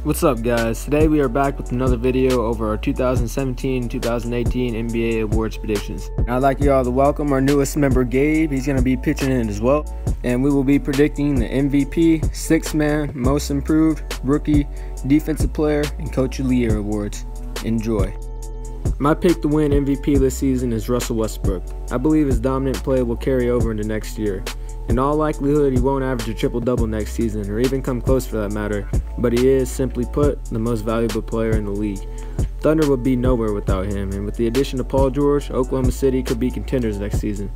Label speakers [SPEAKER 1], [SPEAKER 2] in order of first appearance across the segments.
[SPEAKER 1] What's up, guys? Today we are back with another video over our 2017-2018 NBA awards predictions. I'd like y'all to welcome our newest member, Gabe. He's going to be pitching in as well. And we will be predicting the MVP, Sixth Man, Most Improved, Rookie, Defensive Player, and Coach of the Year awards. Enjoy. My pick to win MVP this season is Russell Westbrook. I believe his dominant play will carry over into next year. In all likelihood, he won't average a triple-double next season, or even come close for that matter, but he is, simply put, the most valuable player in the league. Thunder would be nowhere without him, and with the addition of Paul George, Oklahoma City could be contenders next season.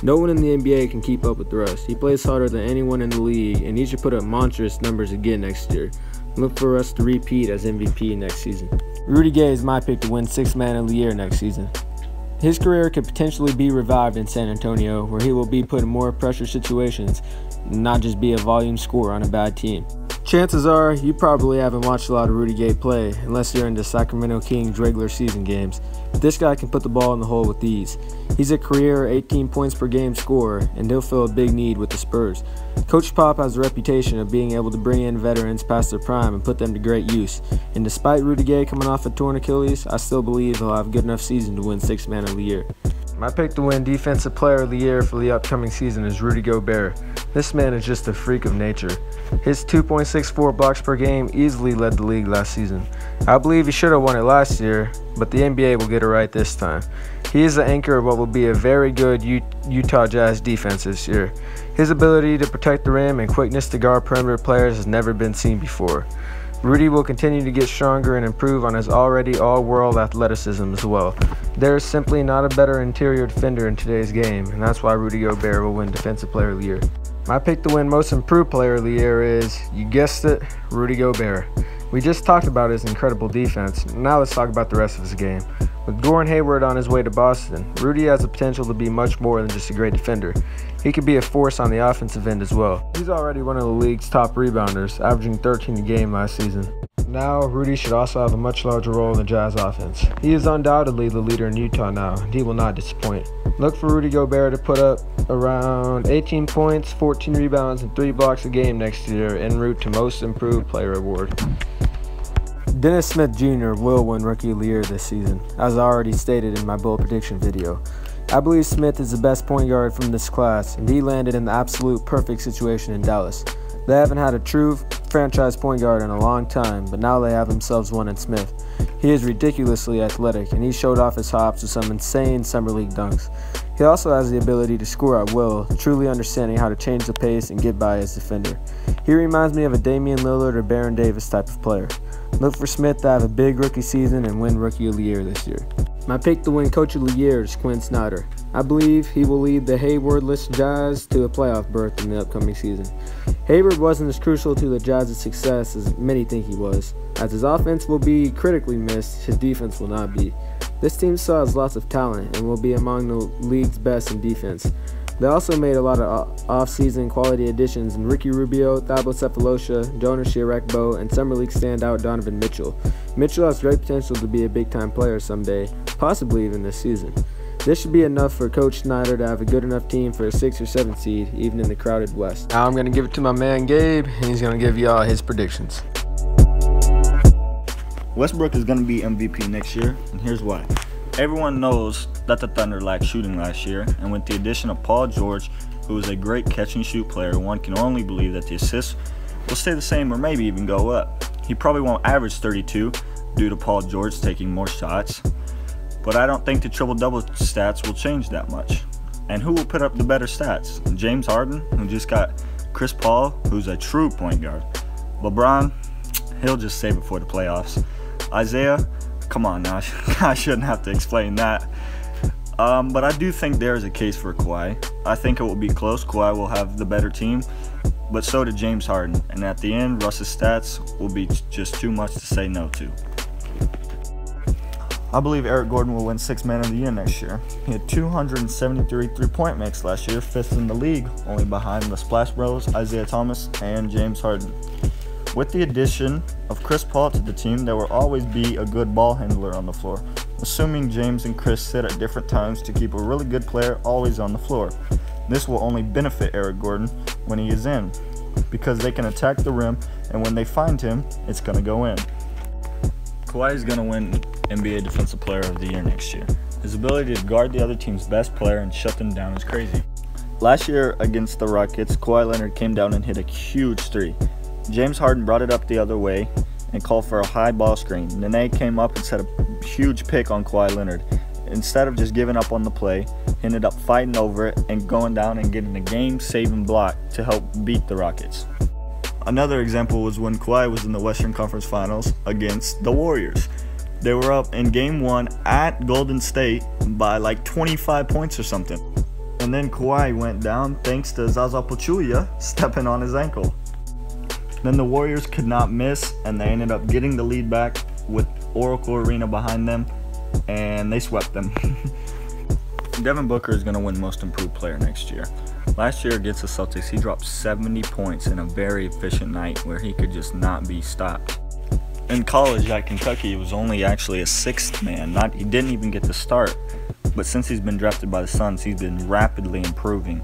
[SPEAKER 1] No one in the NBA can keep up with Russ. He plays harder than anyone in the league, and he should put up monstrous numbers again next year. Look for us to repeat as MVP next season. Rudy Gay is my pick to win Sixth Man of the Year next season. His career could potentially be revived in San Antonio, where he will be put in more pressure situations and not just be a volume scorer on a bad team. Chances are you probably haven't watched a lot of Rudy Gay play unless you're into Sacramento Kings regular season games, but this guy can put the ball in the hole with ease. He's a career 18 points per game scorer, and he'll fill a big need with the Spurs. Coach Pop has a reputation of being able to bring in veterans past their prime and put them to great use, and despite Rudy Gay coming off a torn Achilles, I still believe he'll have a good enough season to win Sixth Man of the Year. My pick to win Defensive Player of the Year for the upcoming season is Rudy Gobert. This man is just a freak of nature. His 2.64 blocks per game easily led the league last season. I believe he should have won it last year, but the NBA will get it right this time. He is the anchor of what will be a very good Utah Jazz defense this year. His ability to protect the rim and quickness to guard perimeter players has never been seen before. Rudy will continue to get stronger and improve on his already all-world athleticism as well. There is simply not a better interior defender in today's game, and that's why Rudy Gobert will win Defensive Player of the Year. My pick to win Most Improved Player of the Year is, you guessed it, Rudy Gobert. We just talked about his incredible defense, now let's talk about the rest of his game. With Gordon Hayward on his way to Boston, Rudy has the potential to be much more than just a great defender. He could be a force on the offensive end as well. He's already one of the league's top rebounders, averaging 13 a game last season. Now, Rudy should also have a much larger role in the Jazz offense. He is undoubtedly the leader in Utah now, and he will not disappoint. Look for Rudy Gobert to put up around 18 points, 14 rebounds, and 3 blocks a game next year en route to Most Improved Player award. Dennis Smith Jr. will win Rookie of the Year this season, as I already stated in my bold prediction video. I believe Smith is the best point guard from this class, and he landed in the absolute perfect situation in Dallas. They haven't had a true franchise point guard in a long time, but now they have themselves one in Smith. He is ridiculously athletic, and he showed off his hops with some insane summer league dunks. He also has the ability to score at will, truly understanding how to change the pace and get by as a defender. He reminds me of a Damian Lillard or Baron Davis type of player. Look for Smith to have a big rookie season and win Rookie of the Year this year. My pick to win Coach of the Year is Quinn Snyder. I believe he will lead the Hayward-less Jazz to a playoff berth in the upcoming season. Hayward wasn't as crucial to the Jazz's success as many think he was. As his offense will be critically missed, his defense will not be. This team still has lots of talent and will be among the league's best in defense. They also made a lot of off-season quality additions in Ricky Rubio, Thabo Sefolosha, Jonas Jerebko, and Summer League standout Donovan Mitchell. Mitchell has great potential to be a big-time player someday, possibly even this season. This should be enough for Coach Snyder to have a good enough team for a 6 or 7 seed, even in the crowded West. Now I'm going to give it to my man Gabe, and he's going to give y'all his predictions.
[SPEAKER 2] Westbrook is going to be MVP next year, and here's why. Everyone knows that the Thunder lacked shooting last year, and with the addition of Paul George, who is a great catch-and-shoot player, one can only believe that the assists will stay the same or maybe even go up. He probably won't average 32 due to Paul George taking more shots, but I don't think the triple-double stats will change that much. And who will put up the better stats? James Harden, who just got Chris Paul, who's a true point guard. LeBron, he'll just save it for the playoffs. Isaiah, come on now, I shouldn't have to explain that. But I do think there is a case for Kawhi. I think it will be close. Kawhi will have the better team, but so did James Harden. And at the end, Russ's stats will be just too much to say no to. I believe Eric Gordon will win Sixth Man of the Year next year. He had 273 three-point makes last year, 5th in the league, only behind the Splash Bros, Isaiah Thomas, and James Harden. With the addition of Chris Paul to the team, there will always be a good ball handler on the floor, assuming James and Chris sit at different times to keep a really good player always on the floor. This will only benefit Eric Gordon when he is in. because they can attack the rim, and when they find him, it's going to go in. Kawhi is going to win NBA Defensive Player of the Year next year. His ability to guard the other team's best player and shut them down is crazy. Last year against the Rockets, Kawhi Leonard came down and hit a huge three. James Harden brought it up the other way and called for a high ball screen. Nene came up and set a huge pick on Kawhi Leonard. Instead of just giving up on the play, he ended up fighting over it and going down and getting a game-saving block to help beat the Rockets. Another example was when Kawhi was in the Western Conference Finals against the Warriors. They were up in Game 1 at Golden State by like 25 points or something. And then Kawhi went down thanks to Zaza Pachulia stepping on his ankle. Then the Warriors could not miss, and they ended up getting the lead back with Oracle Arena behind them, and they swept them. Devin Booker is going to win Most Improved Player next year. Last year against the Celtics, he dropped 70 points in a very efficient night where he could just not be stopped. In college at Kentucky, he was only actually a sixth man. He didn't even get to start. But since he's been drafted by the Suns, he's been rapidly improving.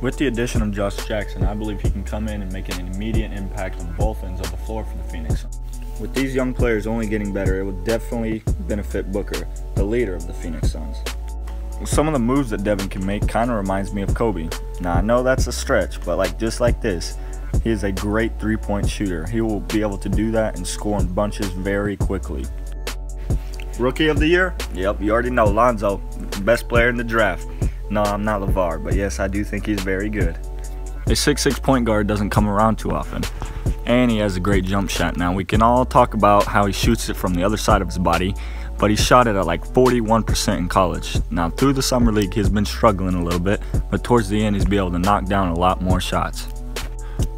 [SPEAKER 2] With the addition of Josh Jackson, I believe he can come in and make an immediate impact on both ends of the floor for the Phoenix Suns. With these young players only getting better, it would definitely benefit Booker, the leader of the Phoenix Suns. Some of the moves that Devin can make kind of reminds me of Kobe. Now I know that's a stretch, but just like this, he is a great three-point shooter. He will be able to do that and score in bunches very quickly. Rookie of the Year? Yep, you already know, Lonzo, best player in the draft. No, I'm not LeVar, but yes, I do think he's very good. A 6'6" point guard doesn't come around too often. And he has a great jump shot. Now, we can all talk about how he shoots it from the other side of his body, but he shot it at like 41% in college. Now, through the summer league, he's been struggling a little bit, but towards the end, he's been able to knock down a lot more shots.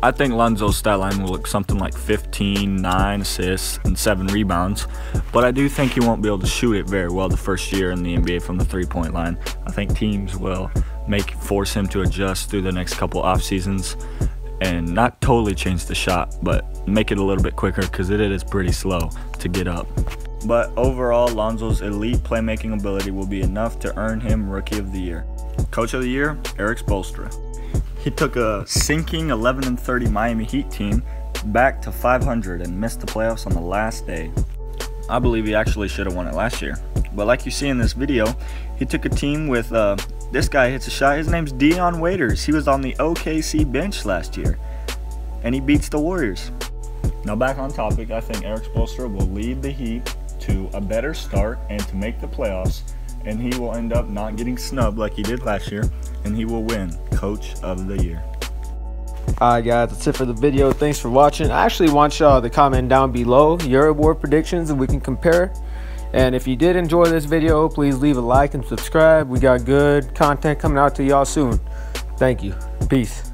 [SPEAKER 2] I think Lonzo's stat line will look something like 15, 9 assists, and 7 rebounds, but I do think he won't be able to shoot it very well the first year in the NBA from the three-point line. I think teams will force him to adjust through the next couple off seasons and not totally change the shot, but make it a little bit quicker because it is pretty slow to get up. But overall, Lonzo's elite playmaking ability will be enough to earn him Rookie of the Year. Coach of the Year, Eric Spoelstra. He took a sinking 11-30 Miami Heat team back to 500 and missed the playoffs on the last day. I believe he actually should have won it last year. But like you see in this video, he took a team with, this guy hits a shot. His name's Dion Waiters. He was on the OKC bench last year, and he beats the Warriors. Now back on topic, I think Eric Spoelstra will lead the Heat to a better start and to make the playoffs, and he will end up not getting snubbed like he did last year, and he will win Coach of the Year.
[SPEAKER 1] Alright guys, that's it for the video. Thanks for watching. I actually want y'all to comment down below your award predictions and we can compare. And if you did enjoy this video, please leave a like and subscribe. We got good content coming out to y'all soon. Thank you. Peace.